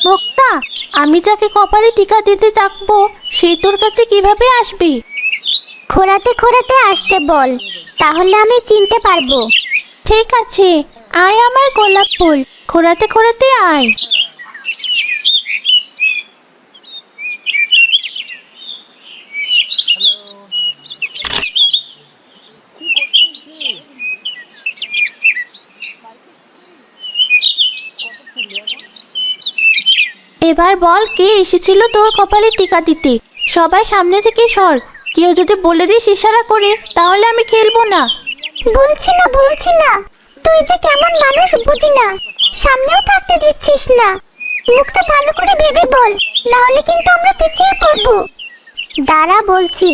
মুক্তা, আমি যাকে কপালে টিকা দিতে থাকবো সে তোর কাছে কিভাবে আসবে? খোঁড়াতে খোঁড়াতে আসতে বল, তাহলে আমি চিনতে পারবো। ঠিক আছে, আয় আমার গোলাপ ফুল, খোঁড়াতে খোঁড়াতে আয়। এবার বল, কে এসেছিল তোর কপালে টিকা দিতে? সবাই সামনে থেকে সর। কেউ যদি বলে দিস ইশারা করে, তাহলে আমি খেলবো না। বলছি না, তুই যে কেমন মানুষ বুঝি না, সামনেও থাকতে দিচ্ছিস না। মুখটা ভালো করে ভেবে বল, না হলে কিন্তু আমরা পিছিয়ে পড়বো। দাঁড়া বলছি,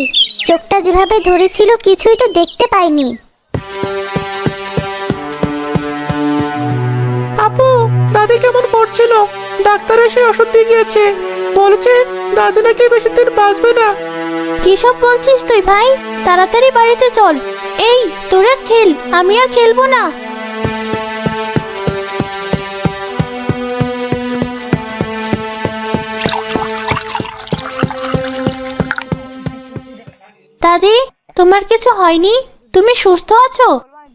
চোখটা যেভাবে ধরেছিল কিছুই তো দেখতে পাইনি। আপু, দাদি কেমন করছিল? ডাক্তার এসে ওষুধ দিয়ে গিয়েছে, বলেছে দাদি নাকি বেশি দিন বাঁচবে না। কিসব বলছিস তুই ভাই? তাড়াতাড়ি বাড়িতে চল। এই তোরা খেল, আমি আর খেলবো না। দাদি, তোমার কিছু হয়নি? তুমি সুস্থ আছো?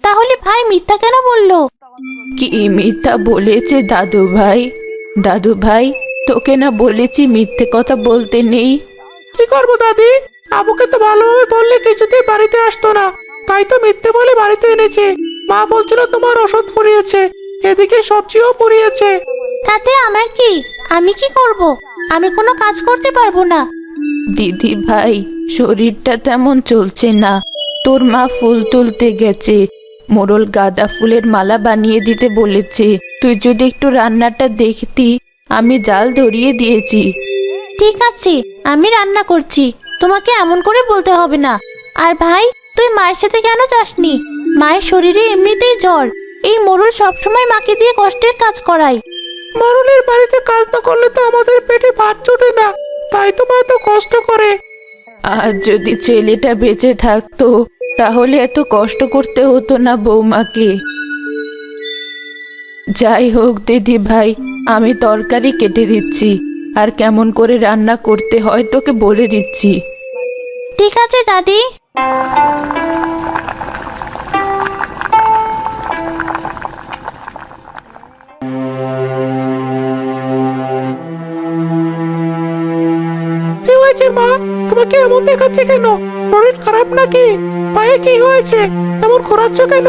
তাহলে ভাই মিথ্যা কেন বললো? কি মিথ্যা বলেছে দাদু ভাই? দাদু ভাই, তোকে না বলেছি মিথ্যে কথা বলতে নেই? কি করবো দাদি, আবুকে তো ভালোভাবে বললে কিছুতেই বাড়িতে আসতো না, তাই তো মিথ্যে বলে বাড়িতে এনেছে। মা বলছিল তোমার ওষুধ ফুরিয়েছে, এদিকে সবজিও ফুরিয়েছে। তাতে আমার কি? আমি কি করব? আমি কোনো কাজ করতে পারবো না। দিদি ভাই, শরীরটা তেমন চলছে না। তোর মা ফুল তুলতে গেছে, মোড়ল গাঁদা ফুলের মালা বানিয়ে দিতে বলেছে। তুই যদি একটু রান্নাটা দেখতি, আমি জাল ধরিয়ে দিয়েছি। ঠিক আছে, আমি রান্না করছি, তোমাকে এমন করে বলতে হবে না। আর ভাই, তুই মায়ের সাথে কেন যাসনি? মায়ের শরীরে এমনিতেই জ্বর। এই মোড়ল সবসময় মাকে দিয়ে কষ্টের কাজ করায়। মরণের বাড়িতে কাজ না করলে তো আমাদের পেটে ভাত জোটে না, তাই তো মা এত কষ্ট করে। আর যদি ছেলেটা বেঁচে থাকতো, তাহলে এত কষ্ট করতে হতো না বৌমাকে। যাই হোক দিদি ভাই, আমি তরকারি কেটে দিচ্ছি, আর কেমন করে রান্না করতে হয় তোকে বলে দিচ্ছি। ঠিক আছে দাদি। কি হয়েছে মা, তোমাকে এমন দেখাচ্ছে কেন? শরীর খারাপ নাকি? পায়ে কি হয়েছে, এমন খোঁড়াচ্ছ কেন?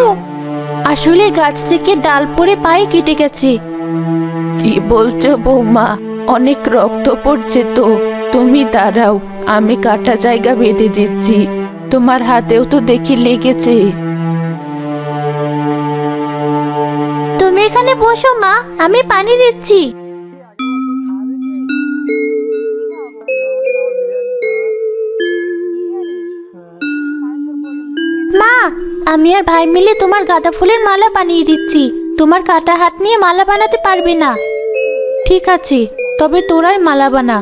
আসলে গাছ থেকে ডাল পড়ে পায়ে কেটে গেছে। কি বলছো বৌমা? অনেক রক্ত পড়ছে তো। তুমি দাঁড়াও, আমি কাটা জায়গা বেঁধে দিচ্ছি। তোমার হাতেও তো দেখি লেগেছে। তুমি এখানে বসো মা, আমি পানি দিচ্ছি। মা, আমি আর ভাই মিলে তোমার গাঁদা ফুলের মালা বানিয়ে দিচ্ছি। তোমার কাটা হাত নিয়ে মালা বানাতে পারবে না। ঠিক আছে, তবে তোরাই মালা বানা।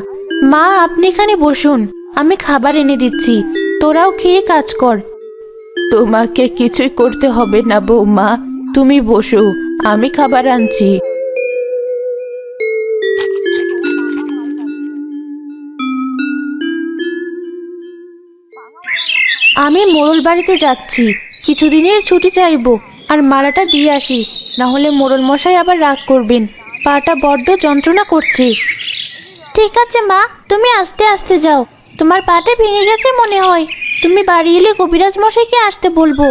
মা, আপনি এখানে বসুন, আমি খাবার এনে দিচ্ছি, তোরাও খেয়ে কাজ কর। তোমাকে কিছুই করতে হবে না বৌমা, তুমি বসো, আমি খাবার আনছি। আমি মোড়ল বাড়িতে যাচ্ছি, কিছুদিনের ছুটি চাইবো, আর মালাটা দিয়ে আসি, না হলে মোড়ল মশাই আবার রাগ করবেন। পাটা বড্ড যন্ত্রণা করছে। ঠিক আছে মা, তুমি আস্তে আস্তে যাও। তোমার পাটা ভেঙে গেছে মনে হয়। তুমি বাড়ি এলে কবিরাজ মশাইকে আসতে বলবো।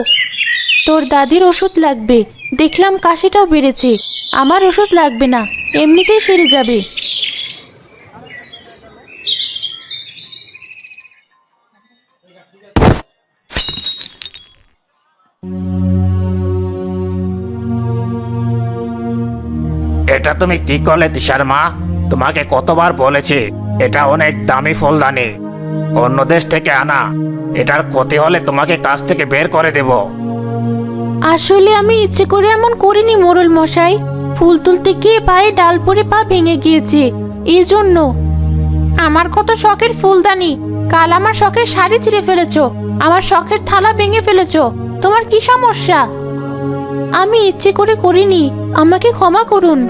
তোর দাদির ওষুধ লাগবে, দেখলাম কাশিটাও বেড়েছে। আমার ওষুধ লাগবে না, এমনিতেই সেরে যাবে। এটা তুমি কি করলে দিশার মা? তোমাকে কতবার বলেছি এটা অনেক দামি ফুলদানি, অন্য দেশ থেকে আনা। এটার ক্ষতি হলে তোমাকে কাজ থেকে বের করে দেব। আসলে আমি ইচ্ছে করে এমন করিনি মোড়ল মশাই। ফুল তুলতে গিয়ে পায়ে ডাল পড়ে পা ভেঙে গিয়েছে, এই জন্য। আমার কত শখের ফুলদানি, কাল আমার শখের শাড়ি ছিঁড়ে ফেলেছো, আমার শখের থালা ভেঙে ফেলেছো। তোমার কি সমস্যা? আমি ইচ্ছে করে করিনি, আমাকে ক্ষমা করুন।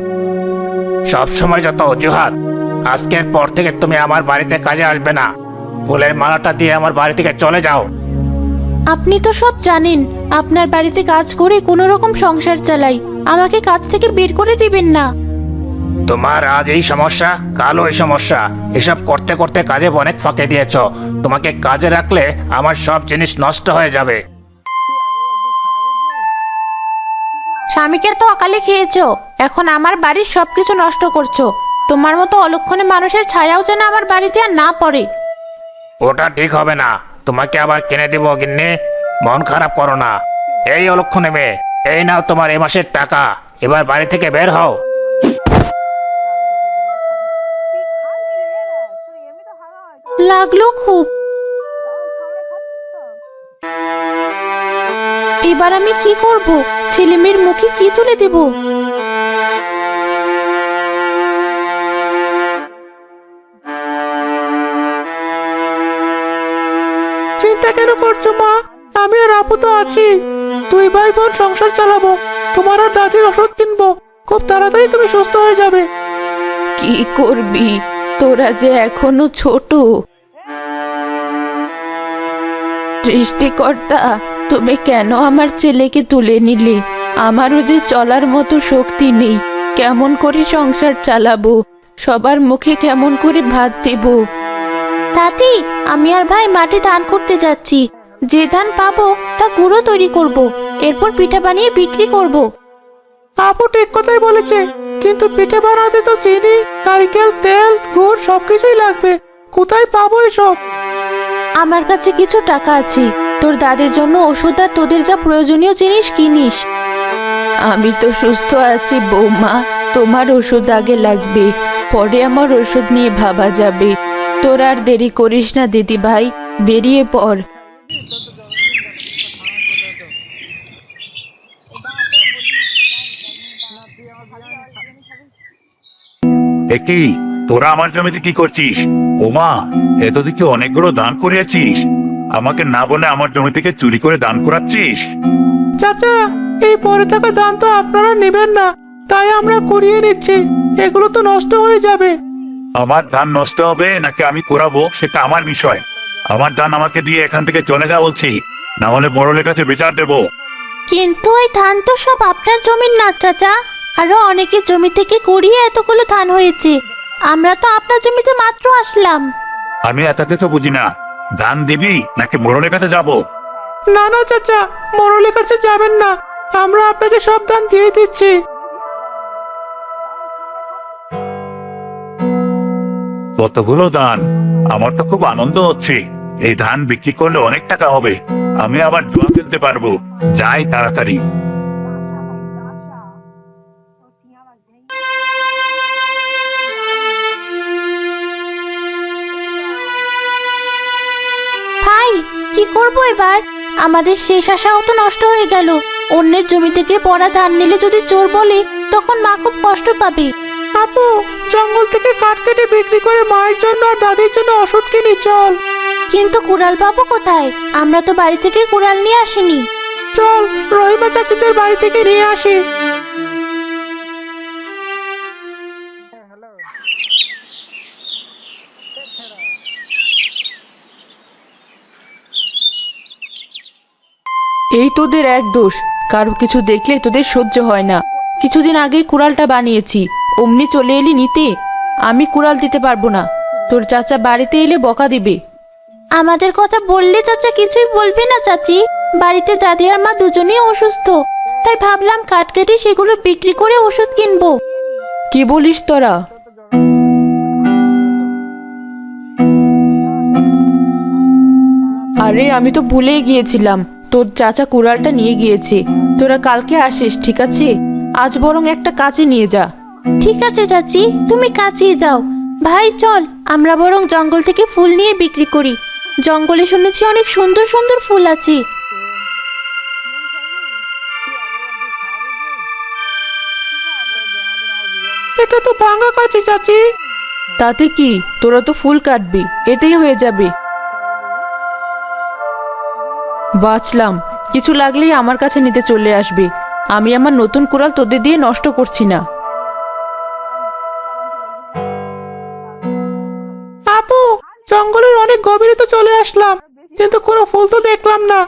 সব সময় যত অজুহাত। আজকের পর থেকে তুমি আমার বাড়িতে কাজে আসবে না। ফুলের মালাটা দিয়ে আমার বাড়ি থেকে চলে যাও। আপনি তো সব জানেন, আপনার বাড়িতে কাজ করে কোনো রকম সংসার চালাই। আমাকে কাজ থেকে বের করে দিবেন না। তোমার আজ এই সমস্যা, কালও এই সমস্যা। এসব করতে করতে কাজে অনেক ফাঁকে দিয়েছ। তোমাকে কাজে রাখলে আমার সব জিনিস নষ্ট হয়ে যাবে। স্বামীকে তো অকালে খেয়েছো, এখন আমার বাড়ির সবকিছু নষ্ট করছো। তোমার মতো অলক্ষণে মানুষের ছায়াও যেন আমার বাড়িতে আর না পড়ে। ওটা ঠিক হবে না। তোমাকে আবার কিনে দিব গিন্নি। মন খারাপ করো না। এই অলক্ষণে মেয়ে, এই নাও তোমার এই মাসের টাকা। এবার বাড়ি থেকে বের হও। লাগলো খুব। এবার আমি কি করব? ছেলে মেয়ের মুখে কি তুলে দেব? চিন্তা কেন করছো মা? আমি আর আপু তো আছি। 2 ভাই বোন সংসার চালাবো। তোমার আর দাদির ওষুধ কিনবো। খুব তাড়াতাড়ি তুমি সুস্থ হয়ে যাবে। কি করবি? তোরা যে এখনো ছোট। সৃষ্টিকর্তা, তুমি কেন আমার ছেলেকে তুলে নিলে? আমারও যে চলার মতো শক্তি নেই। কেমন করে সংসার চালাবো? সবার মুখে কেমন করে ভাত দেব? দাদি, আমি আর ভাই মাঠে ধান করতে যাচ্ছি। যে ধান পাবো তা গুঁড়ো তৈরি করব, এরপর পিঠা বানিয়ে বিক্রি করব। আপু ঠিক কথাই বলেছে, কিন্তু পিঠে বানাতে তো চিনি, নারকেল, তেল, গুড় সবকিছুই লাগবে। কোথায় পাবো এসব? আমার কাছে কিছু টাকা আছে, তোর দাদির জন্য ওষুধ আর তোদের যা প্রয়োজনীয় জিনিস কিনিস। আমি তো সুস্থ আছি বৌমা। তোমার ওষুধ আগে লাগবে, পরে আমার ওষুধ নিয়ে ভাবা যাবে। তোর আর দেরি করিস না দিদি ভাই, বেরিয়ে পড়। একই, তোরা আমার জমিতে কি করছিস? ওমা, এত দিকে অনেকগুলো দান করিয়াছিস। আমাকে না বলে আমার জমি থেকে চুরি করে দান করাচ্ছিস? চাচা, এই পরে থাকা ধান তো আপনারা নেবেন না, তাই আমরা কুড়িয়ে নিচ্ছি। এগুলো তো নষ্ট হয়ে যাবে। আমার ধান নষ্ট হবে নাকি আমি করাবো সেটা আমার বিষয়। আমার ধান আমাকে দিয়ে এখান থেকে চলে যা বলছি, না হলে মোড়লের কাছে বিচার দেবো। কিন্তু এই ধান তো সব আপনার জমির না চাচা। আরো অনেকের জমি থেকে কুড়িয়ে এতগুলো ধান হয়েছে। আমরা তো আপনার জমিতে মাত্র আসলাম। আমি এত কিছু বুঝি না। ধান দিবি নাকি মোড়লের কাছে যাবো? না না চাচা, মোড়লের কাছে যাবেন না। আমরা আপনাকে সব ধান দিয়ে দিচ্ছি। কতগুলো ধান! আমার তো খুব আনন্দ হচ্ছে। এই ধান বিক্রি করলে অনেক টাকা হবে। আমি আবার জুয়া খেলতে পারবো। যাই তাড়াতাড়ি। ভাই, কি করব এবার? আমাদের শেষ আশাও তো নষ্ট হয়ে গেল। অন্যের জমি থেকে পড়া ধান নিলে যদি চোর বলে, তখন মা খুব কষ্ট পাবে। আপু, জঙ্গল থেকে কাঠ কেটে বিক্রি করে মায়ের জন্য আর দাদির জন্য ওষুধ কিনি, চল। কিন্তু কুড়াল পাবো কোথায়? আমরা তো বাড়ি থেকে কুড়াল নিয়ে আসিনি। চল, রহিমা চাচিদের বাড়ি থেকে নিয়ে আসি। এই তোদের এক দোষ। কারো কিছু দেখলে তোদের সহ্য হয় না। কিছুদিন আগেই কুড়ালটা বানিয়েছি, অমনি চলে এলি নিতে। আমি কুড়াল দিতে পারবো না। তোর চাচা বাড়িতে এলে বকা দিবে। আমাদের কথা বললে চাচা কিছুই বলবে না চাচি। বাড়িতে দাদি আর মা দুজনেই অসুস্থ, তাই ভাবলাম কাঠ কেটে সেগুলো বিক্রি করে ওষুধ কিনবো। কি বলিস তোরা? আরে আমি তো ভুলেই গিয়েছিলাম, তোর চাচা কুড়ালটা নিয়ে গিয়েছে। তোরা কালকে আসিস, ঠিক আছে? আজ বরং একটা কাজে নিয়ে যা। ঠিক আছে চাচি, তুমি কাচিয়ে যাও। ভাই চল, আমরা বরং জঙ্গল থেকে ফুল নিয়ে বিক্রি করি। জঙ্গলে শুনেছি অনেক সুন্দর সুন্দর ফুল আছে। এটা তো ভাঙা কাঁচি চাচি। তাতে কি, তোরা তো ফুল কাটবি, এতেই হয়ে যাবে। বাঁচলাম, কিছু লাগলেই আমার কাছে নিতে চলে আসবে। আমি আমার নতুন কুড়াল তোদের দিয়ে নষ্ট করছি না। আপু, জঙ্গলের অনেক গভীরে তো চলে আসলাম, কিন্তু কোনো ফুল তো দেখলাম না।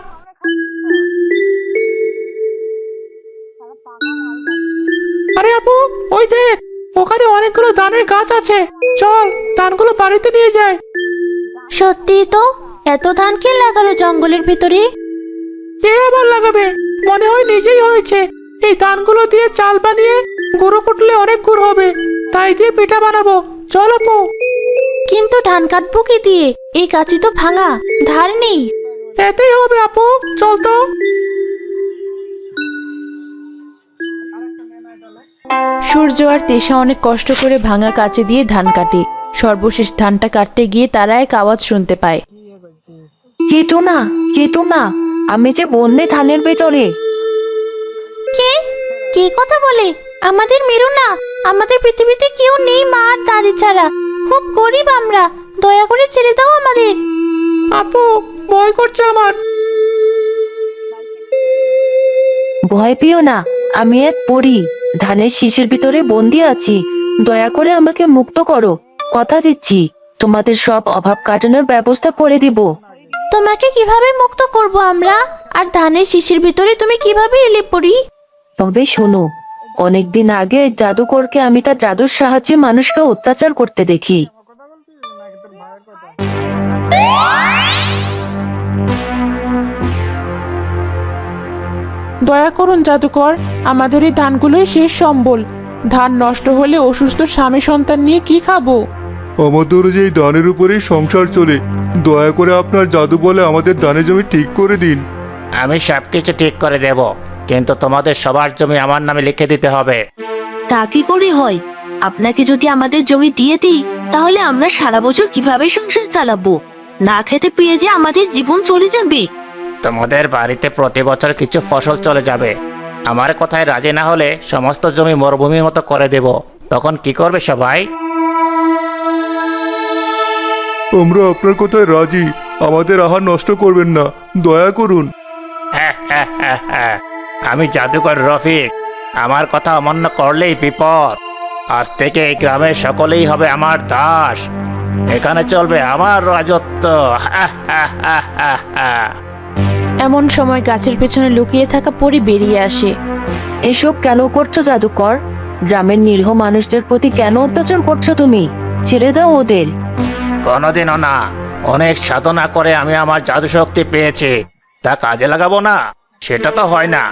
আরে আপু, ওই দেখ, ওখানে অনেকগুলো ধানের গাছ আছে। চল, ধানগুলো বাড়িতে নিয়ে যাই। সত্যি তো, এত ধান কে লাগালো জঙ্গলের ভিতরে? কে আবার লাগাবে? মনে হয় নিজেই হয়েছে। এই ধানগুলো দিয়ে চাল বানিয়ে গুঁড়ো কুটলে অনেক গুড় হবে, তাই দিয়ে পিঠা বানাবো। চল আপু। কিন্তু ধান কাটবো কি দিয়ে? এই কাঁচি তো ভাঙা, ধার নেই। এতেই হবে আপু, চল তো। সূর্য আর তেষা অনেক কষ্ট করে ভাঙা কাঁচি দিয়ে ধান কাটে। সর্বশেষ ধানটা কাটতে গিয়ে তারা এক আওয়াজ শুনতে পায়। কেটো না, কেটো না, আমি যে বন্যে ধানের ভেতরে। কে কে কথা বলে? আমাদের মেরো না, আমাদের পৃথিবীতে কেউ নেই মা আর দাদি ছাড়া। খুব গরিব আমরা, দয়া করে ছেড়ে দাও আমাদের। আপু, ভয় করছে আমার। ভয় পেও না, আমি এক পরী, ধানের শীষের ভিতরে বন্দি আছি। দয়া করে আমাকে মুক্ত করো, কথা দিচ্ছি তোমাদের সব অভাব কাটানোর ব্যবস্থা করে দিব। তোমাকে কিভাবে মুক্ত করব আমরা? আর ধানের শিশির ভিতরে তুমি কিভাবে এলে পড়ি? তবে শোনো, অনেকদিন আগে এক জাদুকরকে আমি তার জাদুর সাহায্যে মানুষকে অত্যাচার করতে দেখি। দয়া করুন জাদুকর, আমাদের এই ধানগুলোই শেষ সম্বল। ধান নষ্ট হলে অসুস্থ স্বামী সন্তান নিয়ে কি খাবো? আমাদের যে এই ধানের উপরেই সংসার চলে। দয়া করে আপনার জাদু বলে আমাদের ধানের জমি ঠিক করে দিন। আমি সবকিছু ঠিক করে দেব, কিন্তু তোমাদের সবার জমি আমার নামে লিখে দিতে হবে। তা কি করে হয়? আপনাকে যদি আমাদের জমি দিয়ে দিই, তাহলে আমরা সারা বছর কিভাবে সংসার চালাবো? না খেতে পেয়ে যে আমাদের জীবন চলে যাবে। তোমাদের বাড়িতে প্রতি বছর কিছু ফসল চলে যাবে। আমার কথায় রাজি না হলে সমস্ত জমি মরুভূমির মতো করে দেব। তখন কি করবে সবাই? আমরা আপনার কথায় রাজি, আমাদের আহার নষ্ট করবেন না, দয়া করুন। আমি জাদুকর রফিক, আমার কথা অমান্য করলেই বিপদ। আজ থেকে এই গ্রামের সকলেই হবে আমার দাস। এখানে চলবে আমার রাজত্ব। এমন সময় গাছের পেছনে লুকিয়ে থাকা পরী বেরিয়ে আসে। এসব কেন করছো জাদুকর? গ্রামের নিরীহ মানুষদের প্রতি কেন অত্যাচার করছো তুমি? ছেড়ে দাও ওদের। কোনোদিনও না। অনেক সাধনা করে আমি আমার জাদু শক্তি পেয়েছি, তা কাজে লাগাবো না? সেটা তো হয় না।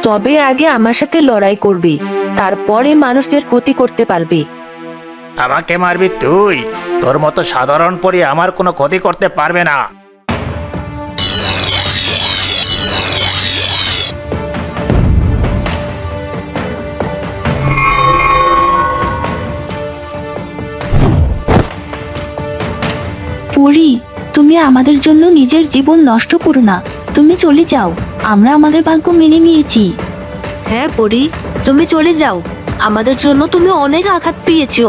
তবে আগে আমার সাথে লড়াই করবি, তারপরে মানুষদের ক্ষতি করতে পারবি। আমাকে মারবি তুই? তোর মতো সাধারণ পরি আমার কোনো ক্ষতি করতে পারবে না। পরি, তুমি আমাদের জন্য নিজের জীবন নষ্ট করো না। তুমি চলে যাও, আমরা আমাদের ভাগ্য মেনে নিয়েছি। হ্যাঁ পরি, তুমি চলে যাও, আমাদের জন্য তুমি অনেক আঘাত পেয়েছো।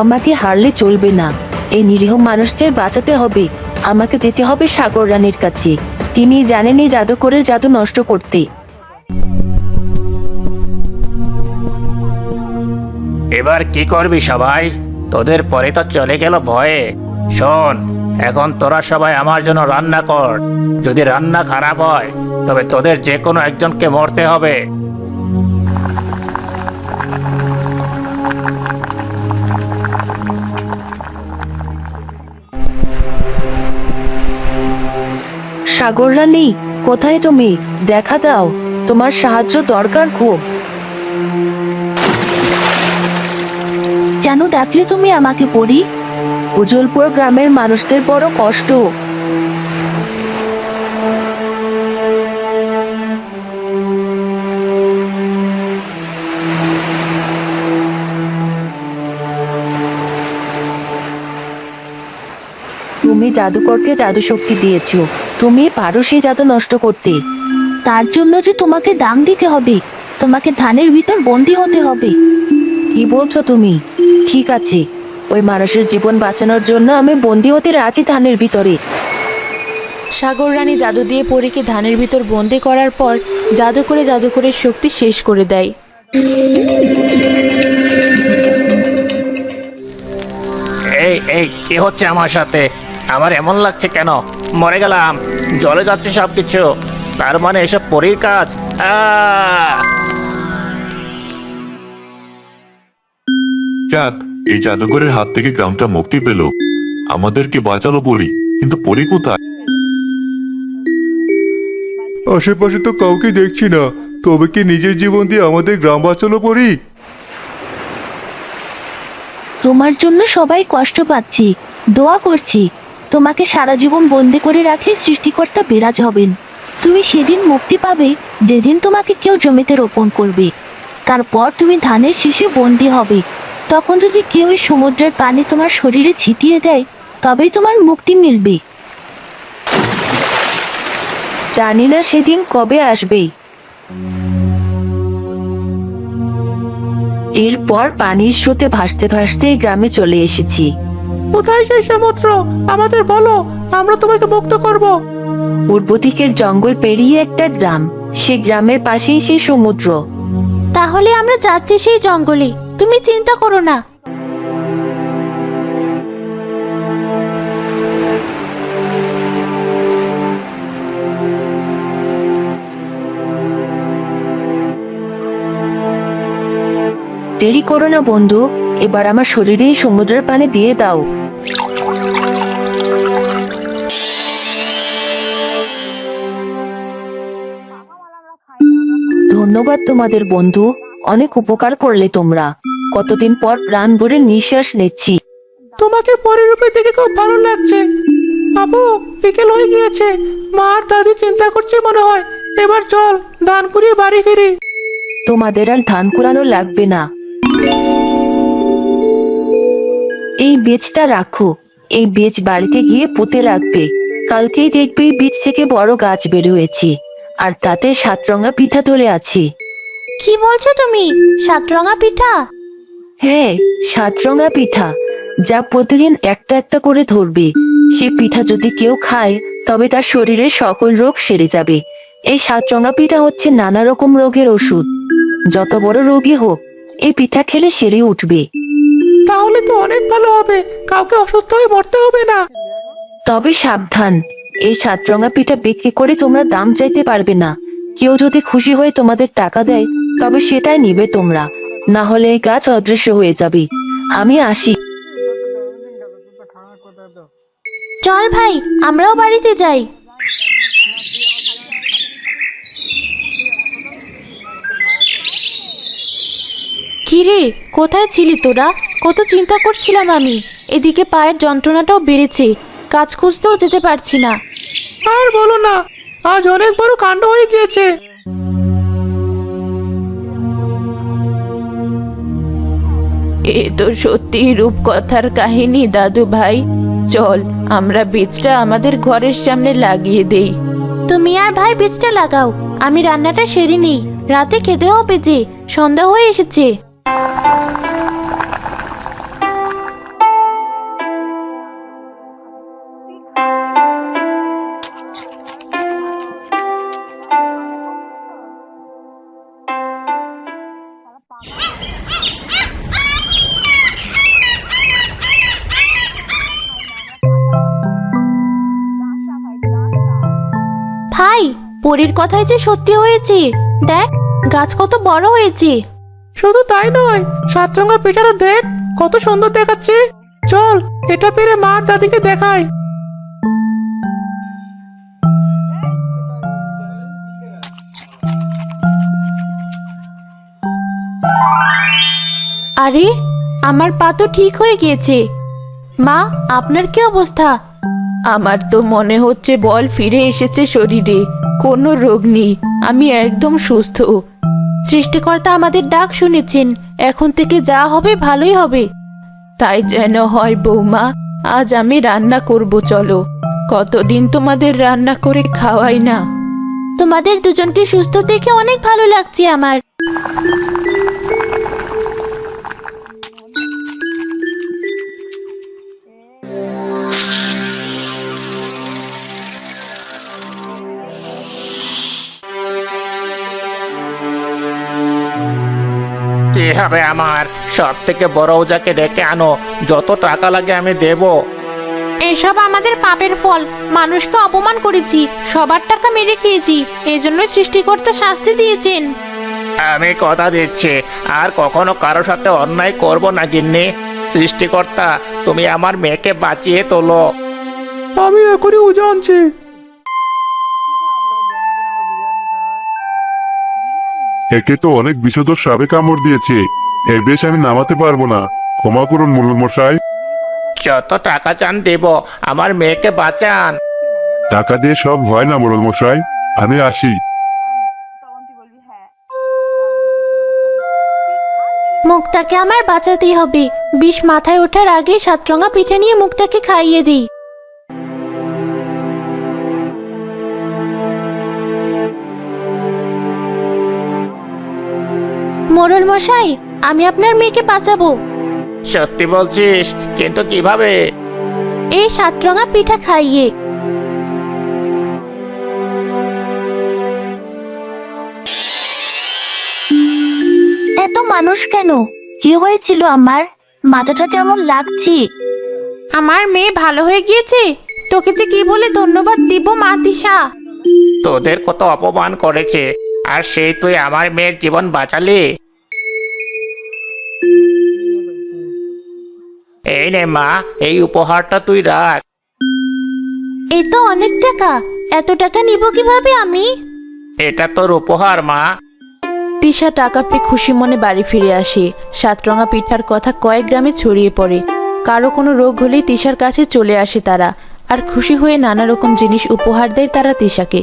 আমাকে হারলে চলবে না, এই নিরীহ মানুষদের বাঁচাতে হবে। আমাকে যেতে হবে সাগর রানীর কাছে, তিনি জানেন এই জাদুকরের জাদু নষ্ট করতে। এবার কি করবি সবাই? তোদের পরে তো চলে গেল ভয়ে। শোন, এখন তোরা সবাই আমার জন্য রান্না কর। যদি রান্না খারাপ হয় তবে তোদের যে কোনো একজনকে মরতে হবে। সাগর রানী, কোথায় তুমি? দেখা দাও, তোমার সাহায্য দরকার খুব। কেন ডাকলে তুমি আমাকে পরি? উজ্জ্বলপুর গ্রামের মানুষদের বড় কষ্ট। তুমি জাদুকরকে জাদু শক্তি দিয়েছো, তুমি পারো সেই জাদু নষ্ট করতে। তার জন্য যে তোমাকে দাম দিতে হবে, তোমাকে ধানের ভিতর বন্দি হতে হবে। কি বলছো তুমি? ঠিক আছে, ওই মানুষের জীবন বাঁচানোর জন্য আমি বন্দি হতে রাজি ধানের ভিতরে। সাগর রানী জাদু দিয়ে পরীকে ধানের ভিতর বন্দি করার পর জাদু করে শক্তি শেষ করে দেয়। এই এই কি হচ্ছে আমার সাথে? আমার এমন লাগছে কেন? মরে গেলাম, জলে যাচ্ছে সবকিছু। তার মানে এসব পরীর কাজ। যাক, এই জাদুঘরের হাত থেকে গ্রামটা মুক্তি পেল। আমাদেরকে বাঁচালো পরি, কিন্তু পরি কোথায়? আশেপাশে তো কাউকে দেখছি না, তবে কি নিজের জীবন দিয়ে আমাদের গ্রাম বাঁচালো পরি? তোমার জন্য সবাই কষ্ট পাচ্ছি, দোয়া করছি তোমাকে সারা জীবন বন্দি করে রাখলে সৃষ্টিকর্তা বিরাজ হবেন। তুমি সেদিন মুক্তি পাবে যেদিন তোমাকে কেউ জমিতে রোপণ করবে। তারপর তুমি ধানের শীষে বন্দি হবে। তখন যদি কেউ এই সমুদ্রের পানি তোমার শরীরে ছিটিয়ে দেয়, তবেই তোমার মুক্তি মিলবে। জানি না সেদিন কবে আসবে। এরপর পানির স্রোতে ভাসতে ভাসতে এই গ্রামে চলে এসেছি। কোথায় সেই সমুদ্র? আমাদের বলো, আমরা তোমাকে মুক্ত করব। পূর্ব দিকের জঙ্গল পেরিয়ে একটা গ্রাম, সে গ্রামের পাশেই সেই সমুদ্র। তাহলে আমরা যাচ্ছি সেই জঙ্গলে, তুমি চিন্তা করো না। দেরি করো না বন্ধু, এবার আমার শরীরে এই সমুদ্রের পানি দিয়ে দাও। ধন্যবাদ তোমাদের বন্ধু, অনেক উপকার করলে তোমরা। কতদিন পর প্রাণ ভরে নিঃশ্বাস নিচ্ছি। তোমাকে পরিরূপে দেখে খুব ভালো লাগছে। বাবু, বিকেল হয়ে গিয়েছে, মা আর দাদি চিন্তা করছে মনে হয়। এবার চল, দান করিয়ে বাড়ি ফিরি। তোমাদের আর ধান কুড়ানো লাগবে না। এই বীজটা রাখো, এই বীজ বাড়িতে গিয়ে পুঁতে রাখবে। কালকেই দেখবে এই বীজ থেকে বড় গাছ বের হয়েছে, আর তাতে 7 রঙা পিঠা ধরে আছে। কি বলছো তুমি? 7 রঙা পিঠা? হ্যাঁ, 7 রঙা পিঠা, যা প্রতিদিন একটা একটা করে ধরবে। সে পিঠা যদি কেউ খায়, তবে তার শরীরের সকল রোগ সেরে যাবে। এই 7 রঙা পিঠা হচ্ছে নানা রকম রোগের ওষুধ। যত বড় রোগী হোক, এই পিঠা খেলে সেরে উঠবে। তাহলে তো অনেক ভালো হবে, কাউকে অসুস্থ হয়ে মরতে হবে না। তবে সাবধান, এই 7 রঙা পিঠা বিক্রি করে তোমরা দাম চাইতে পারবে না। কেউ যদি খুশি হয়ে তোমাদের টাকা দেয়, তবে সেটাই নিবে তোমরা, না হলে এই গাছ অদৃশ্য হয়ে যাবে। আমি আসি। চল ভাই, আমরাও বাড়িতে যাই। কিরে, কোথায় ছিলি তোরা? কত চিন্তা করছিলাম আমি। এদিকে পায়ের যন্ত্রণাটাও বেড়েছে, কাজ খুঁজতেও যেতে পারছি না। আর বলো না, আজ অনেক বড় কাণ্ড হয়ে গিয়েছে। এ তো সত্যি রূপকথার কাহিনী দাদু ভাই। চল, আমরা বীজটা আমাদের ঘরের সামনে লাগিয়ে দেই। তুমি আর ভাই বীজটা লাগাও, আমি রান্নাটা সেরে নিই। রাতে খেতে হবে যে, সন্ধ্যা হয়ে এসেছে। ভাই, পরীর কথাই যে সত্যি হয়েছে। দেখ, গাছ কত বড় হয়েছে। শুধু তাই নয়, 7 রঙা পিঠাটা দেখ, কত সুন্দর দেখাচ্ছে। চল, এটা পেরে মা আর দাদিকে দেখাই। আরে, আমার পা তো ঠিক হয়ে গিয়েছে। মা, আপনার কি অবস্থা? আমার তো মনে হচ্ছে বল ফিরে এসেছে শরীরে, কোনো রোগ নেই, আমি একদম সুস্থ। সৃষ্টিকর্তা আমাদের ডাক শুনেছেন, এখন থেকে যা হবে ভালোই হবে। তাই যেন হয় বৌমা। আজ আমি রান্না করব, চলো। কতদিন তোমাদের রান্না করে খাওয়াই না। তোমাদের দুজনকে সুস্থ দেখে অনেক ভালো লাগছে আমার। দিতে হবে আমার। সব থেকে বড় ওজাকে ডেকে আনো, যত টাকা লাগে আমি দেব। এসব আমাদের পাপের ফল। মানুষকে অপমান করেছি, সবার টাকা মেরে খেয়েছি, এজন্য সৃষ্টিকর্তা শাস্তি দিয়েছেন। আমি কথা দিচ্ছি আর কখনো কারোর সাথে অন্যায় করব না গিন্নি। সৃষ্টিকর্তা, তুমি আমার মেয়েকে বাঁচিয়ে তোলো। আমি এখনই ওজা আনছি। একে তো অনেক বিষধর সাপে কামড় দিয়েছে, এর বেশ আমি নামাতে পারবো না। ক্ষমা করুন মোড়ল মশাই। যত টাকা চান দেব, আমার মেয়েকে বাঁচান। টাকা দিয়ে সব হয় না মোড়ল মশাই, আমি আসি। মুক্তাকে আমার বাঁচাতেই হবে। বিষ মাথায় ওঠার আগে 7 রঙা পিঠে নিয়ে মুক্তাকে খাইয়ে দিই। মোড়ল মশাই, আমি আপনার মেয়েকে বাঁচাবো। সত্যি বলছিস? কিন্তু কিভাবে? এই 7 রঙা পিঠা খাইয়ে। এত মানুষ কেন? কি হয়েছিল আমার? মাথাটা কেমন লাগছে? আমার মেয়ে ভালো হয়ে গিয়েছে। তোকে যে কি বলে ধন্যবাদ দিব মা তিশা। তোদের কত অপমান করেছে, আর সেই তুই আমার মেয়ের জীবন বাঁচালি। এই নে মা, এই উপহারটা তুই রাখ। এই তো অনেক টাকা। এত টাকা নিব কিভাবে আমি? এটা তোর উপহার মা। তিশা টাকা পেয়ে খুশি মনে বাড়ি ফিরে আসে। 7 রঙা পিঠার কথা কয়েক গ্রামে ছড়িয়ে পড়ে। কারো কোনো রোগ হলেই তিশার কাছে চলে আসে তারা, আর খুশি হয়ে নানা রকম জিনিস উপহার দেয় তারা তিশাকে।